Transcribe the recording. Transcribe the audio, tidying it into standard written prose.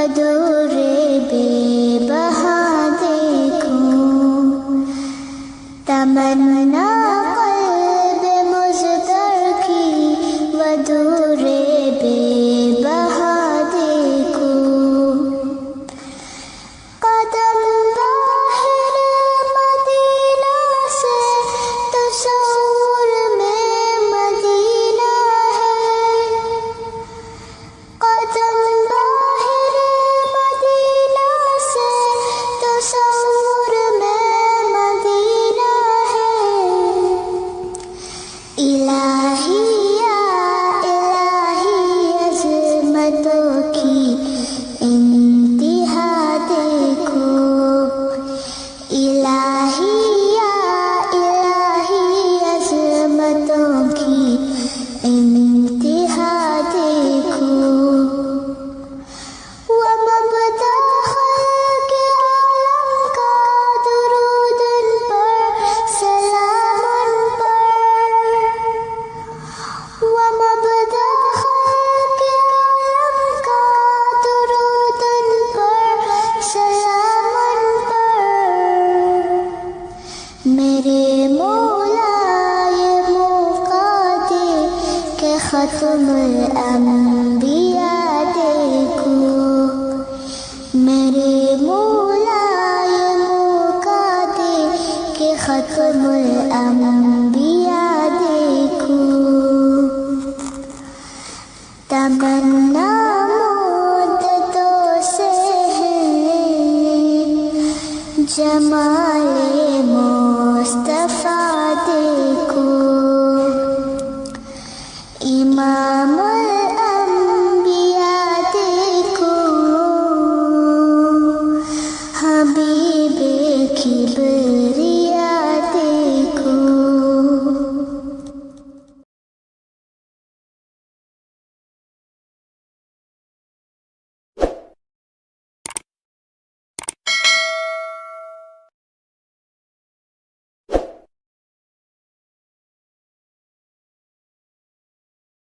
ودور بے بہا دیکھوں، تمنا قلب مضطر کی ودور بے بہا دیکھوں، قدم باہر مدینہ سے تصور میں مدینہ ہے، قدم باہر مدینہ سے تصور میں مدینہ ہے، الہی یا الہی عظمتوں کی انتہا دیکھو، الہی یا الہی عظمتوں کی انتہا دیکھو، ومبدأ خلق عالم کا درود ان پر سلام ان پر، ومبدأ خلق عالم کا درود ان پر سلام ان پر، میرے مولا یہ موقع دے کہ ختم الانبیاء دیکھو، میرے مولا یہ موقع دے کہ ختم الانبیاء دیکھو، تمنا مدتوں سے ہے جمال مصطفیٰ دیکھو، امام الانبیاء دیکھو، حبیب کبر